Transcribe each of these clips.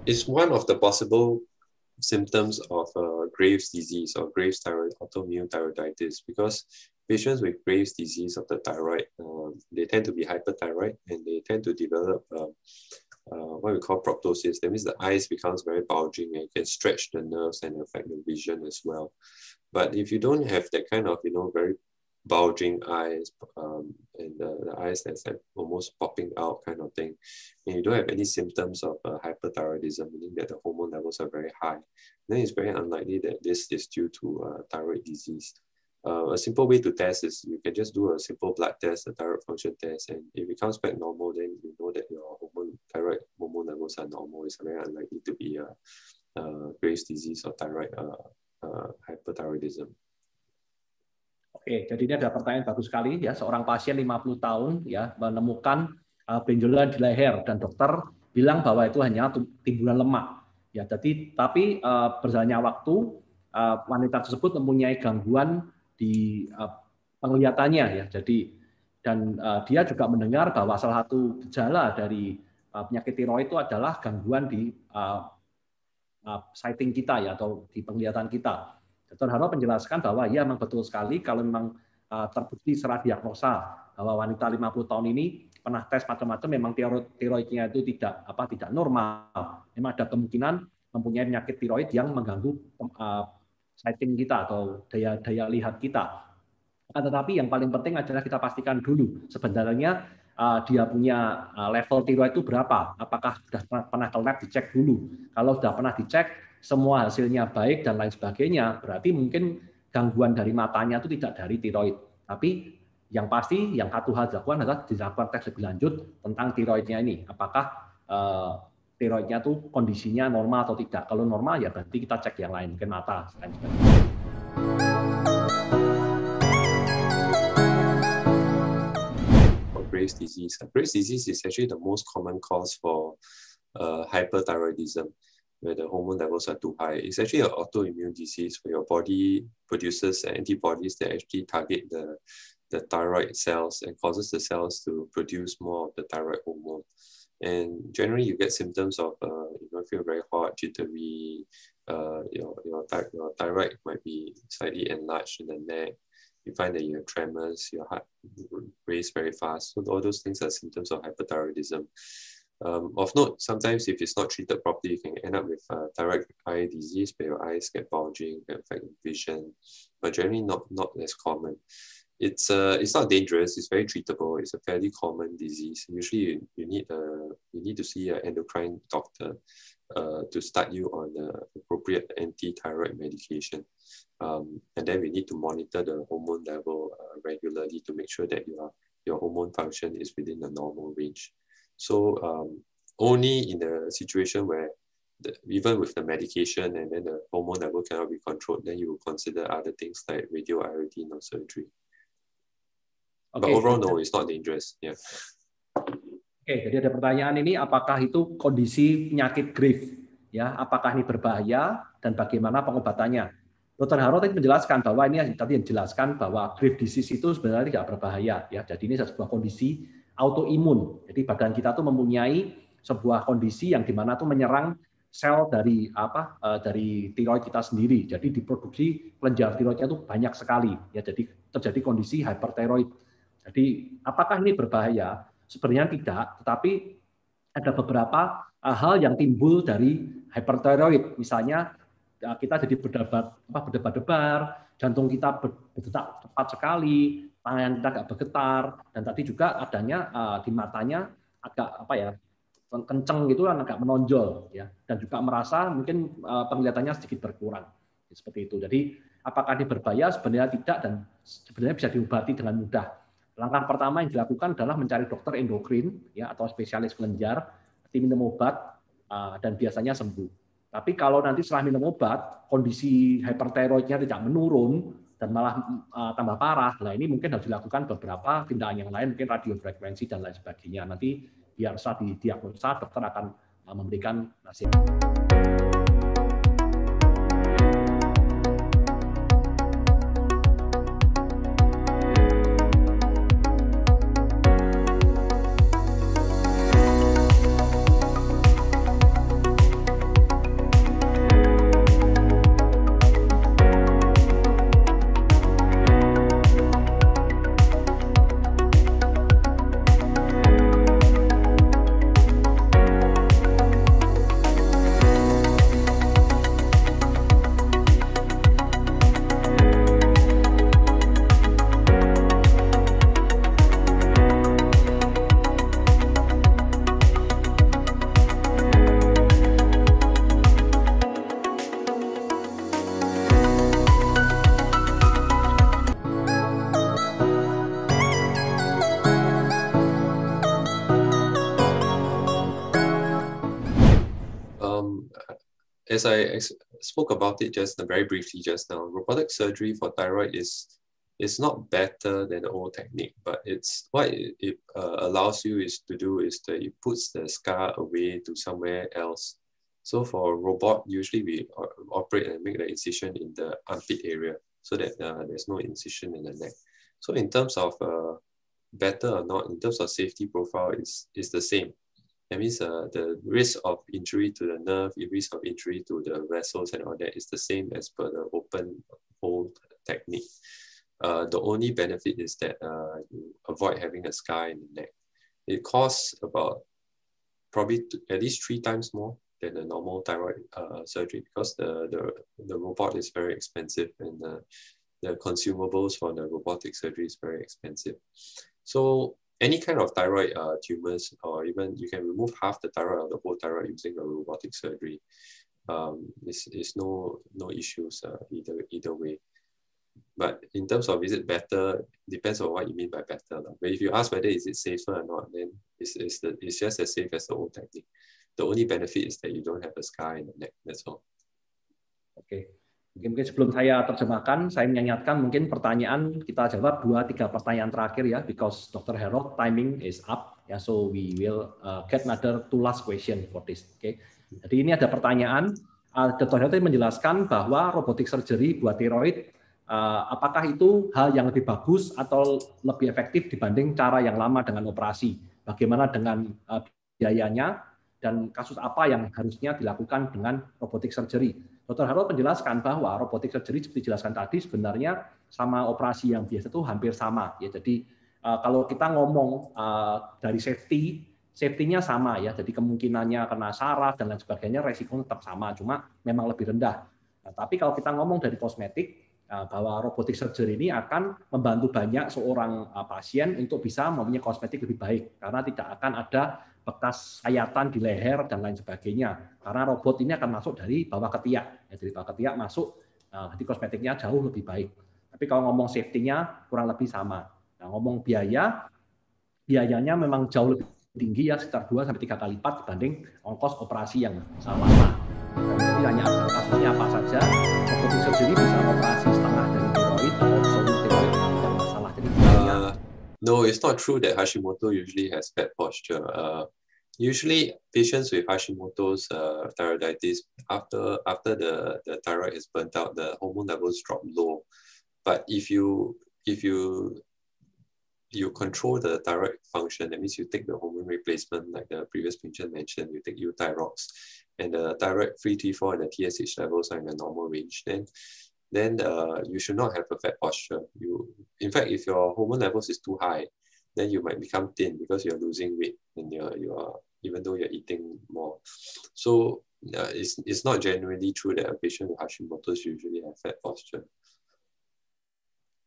It's one of the possible symptoms of Graves' disease or Graves' autoimmune thyroiditis, because patients with Graves' disease of the thyroid, they tend to be hyperthyroid and they tend to develop what we call proptosis. That means the eyes becomes very bulging and can stretch the nerves and affect the vision as well. But if you don't have that kind of, very bulging eyes, and the eyes that's like almost popping out kind of thing, and you don't have any symptoms of hyperthyroidism, meaning that the hormone levels are very high, then it's very unlikely that this is due to thyroid disease. A simple way to test is you can just do a simple blood test, a thyroid function test, and if it comes back normal, then you know that your thyroid hormone levels are normal. It's very unlikely to be Graves' disease or thyroid hyperthyroidism. Oke, jadi ini ada pertanyaan bagus sekali ya. Seorang pasien 50 tahun ya menemukan benjolan di leher dan dokter bilang bahwa itu hanya timbulan lemak. Ya, jadi tapi berjalannya waktu wanita tersebut mempunyai gangguan di penglihatannya ya. Jadi dan dia juga mendengar bahwa salah satu gejala dari penyakit tiroid itu adalah gangguan di sighting kita ya atau di penglihatan kita. Dr. Haro menjelaskan bahwa ya memang betul sekali kalau memang terbukti secara diagnosa bahwa wanita 50 tahun ini pernah tes macam-macam, memang tiroidnya itu tidak normal. Memang ada kemungkinan mempunyai penyakit tiroid yang mengganggu sighting kita atau daya lihat kita. Tetapi yang paling penting adalah kita pastikan dulu sebenarnya dia punya level tiroid itu berapa. Apakah sudah pernah ke lab dicek dulu. Kalau sudah pernah dicek, semua hasilnya baik dan lain sebagainya, berarti mungkin gangguan dari matanya itu tidak dari tiroid. Tapi yang pasti, yang satu hal dilakukan adalah dilakukan tes lebih lanjut tentang tiroidnya ini. Apakah tiroidnya itu kondisinya normal atau tidak. Kalau normal ya berarti kita cek yang lain, mungkin mata. Graves' disease. Graves' disease is actually the most common cause for hyperthyroidism, where the hormone levels are too high. It's actually an autoimmune disease where your body produces antibodies that actually target the thyroid cells and causes the cells to produce more of the thyroid hormone. And generally, you get symptoms of feel very hot, jittery. Your thyroid might be slightly enlarged in the neck. You find that you have tremors, your heart races very fast. So all those things are symptoms of hyperthyroidism. Of note, sometimes if it's not treated properly, you can end up with thyroid eye disease, where your eyes get bulging, can affect vision, but generally not as common. It's not dangerous. It's very treatable. It's a fairly common disease. Usually, you need to see an endocrine doctor to start you on appropriate anti-thyroid medication, and then we need to monitor the hormone level regularly to make sure that your hormone function is within the normal range. So only in the situation where even with the medication and then the hormone level cannot be controlled, then you will consider other things like radioiodine or surgery. Okay. But overall, no, it's not dangerous. Yeah. Oke, jadi ada pertanyaan ini, apakah itu kondisi penyakit Graves? Ya, apakah ini berbahaya dan bagaimana pengobatannya? Dr. Haro tadi menjelaskan bahwa ini tadi dijelaskan bahwa Graves disease itu sebenarnya tidak berbahaya. Ya, jadi ini sebuah kondisi autoimun. Jadi badan kita tuh mempunyai sebuah kondisi yang dimana tuh menyerang sel dari dari tiroid kita sendiri. Jadi diproduksi kelenjar tiroidnya tuh banyak sekali. Ya, jadi terjadi kondisi hyperthyroid. Jadi apakah ini berbahaya? Sebenarnya tidak, tetapi ada beberapa hal yang timbul dari hyperthyroid. Misalnya kita jadi berdebar-debar, jantung kita berdetak cepat sekali, tangan kita agak bergetar, dan tadi juga adanya di matanya agak kenceng gitu kan, agak menonjol ya, dan juga merasa mungkin penglihatannya sedikit berkurang seperti itu. Jadi apakah ini berbahaya? Sebenarnya tidak, dan sebenarnya bisa diobati dengan mudah. Langkah pertama yang dilakukan adalah mencari dokter endokrin ya atau spesialis kelenjar, minum obat dan biasanya sembuh. Tapi kalau nanti setelah minum obat kondisi hyperthyroidnya tidak menurun dan malah tambah parah, nah ini mungkin harus dilakukan beberapa tindakan yang lain, mungkin radiofrekuensi dan lain sebagainya. Nanti biar setelah didiagnosa dokter akan memberikan nasihat. as I spoke about it just very briefly just now, robotic surgery for thyroid is not better than the old technique, but it's what it allows you to do is that it puts the scar away to somewhere else. So for a robot, usually we operate and make the incision in the armpit area so that there's no incision in the neck. So in terms of better or not, in terms of safety profile, is the same. That means the risk of injury to the nerve, the risk of injury to the vessels and all that is the same as per the open hole technique. The only benefit is that you avoid having a scar in the neck. It costs about probably at least 3 times more than a normal thyroid surgery because the robot is very expensive and the consumables for the robotic surgery is very expensive. So any kind of thyroid tumors, or even you can remove half the thyroid or the whole thyroid using a robotic surgery. Is no issues either way. But in terms of is it better, depends on what you mean by better. But if you ask whether is it safer or not, then it's just as safe as the old technique. The only benefit is that you don't have a scar in the neck. That's all. Oke. Mungkin sebelum saya terjemahkan, saya mengingatkan mungkin pertanyaan kita jawab 2-3 pertanyaan terakhir ya, because Dr. Harold timing is up ya, so we will get another 2 last question for this. Oke. Jadi ini ada pertanyaan, Dr. Harold menjelaskan bahwa robotic surgery buat tiroid, apakah itu hal yang lebih bagus atau lebih efektif dibanding cara yang lama dengan operasi? Bagaimana dengan biayanya dan kasus apa yang harusnya dilakukan dengan robotic surgery? Dr. Harold menjelaskan bahwa robotic surgery seperti dijelaskan tadi sebenarnya sama operasi yang biasa itu hampir sama ya. Jadi kalau kita ngomong dari safety-nya sama ya. Jadi kemungkinannya kena saraf dan lain sebagainya resikonya tetap sama, cuma memang lebih rendah. Nah, tapi kalau kita ngomong dari kosmetik, bahwa robotic surgery ini akan membantu banyak seorang pasien untuk bisa mempunyai kosmetik lebih baik karena tidak akan ada bekas sayatan di leher dan lain sebagainya. Karena robot ini akan masuk dari bawah ketiak, dari bawah ketiak masuk, jadi kosmetiknya jauh lebih baik. Tapi kalau ngomong safety-nya kurang lebih sama. Nah, ngomong biayanya memang jauh lebih tinggi ya, sekitar 2-3 kali lipat dibanding ongkos operasi yang sama. Jadi hanya kasusnya apa saja, robotic surgery bisa operasi setengah dari tiroid atau seluruh tiroid yang masalah. Jadi no, it's not true that Hashimoto usually has bad posture. Usually, patients with Hashimoto's thyroiditis, after the thyroid is burnt out, the hormone levels drop low. But if you control the thyroid function, that means you take the hormone replacement, like the previous patient mentioned, you take Euthyrox, and the thyroid free T4 and the TSH levels are in the normal range, then you should not have a fat posture. In fact, if your hormone levels is too high, then you might become thin because you're losing weight and you are even though you're eating more. So it's not generally true that a patient with Hashimoto's usually have fat posture.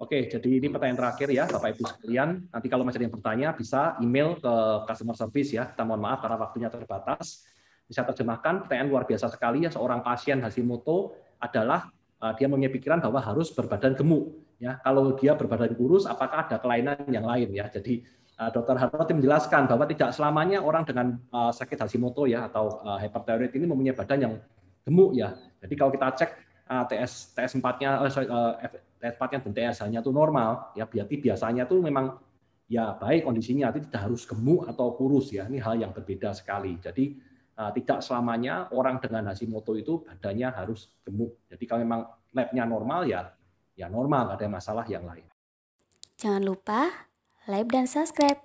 Oke, jadi ini pertanyaan terakhir ya, Bapak Ibu sekalian. Nanti kalau masih ada yang bertanya, bisa email ke customer service ya. Kita mohon maaf karena waktunya terbatas. Bisa terjemahkan, pertanyaan luar biasa sekali ya. Seorang pasien Hashimoto adalah dia mempunyai pikiran bahwa harus berbadan gemuk. Ya, kalau dia berbadan kurus, apakah ada kelainan yang lain ya? Jadi Dr. Harold menjelaskan bahwa tidak selamanya orang dengan sakit Hashimoto ya atau hyperthyroid ini mempunyai badan yang gemuk ya. Jadi kalau kita cek TS4-nya, TS4-nya dan TSH-nya itu normal, ya berarti biasanya tuh memang ya baik kondisinya, tapi tidak harus gemuk atau kurus ya. Ini hal yang berbeda sekali. Jadi tidak selamanya orang dengan Hashimoto itu badannya harus gemuk. Jadi kalau memang lab-nya normal ya normal, nggak ada masalah yang lain. Jangan lupa like dan subscribe.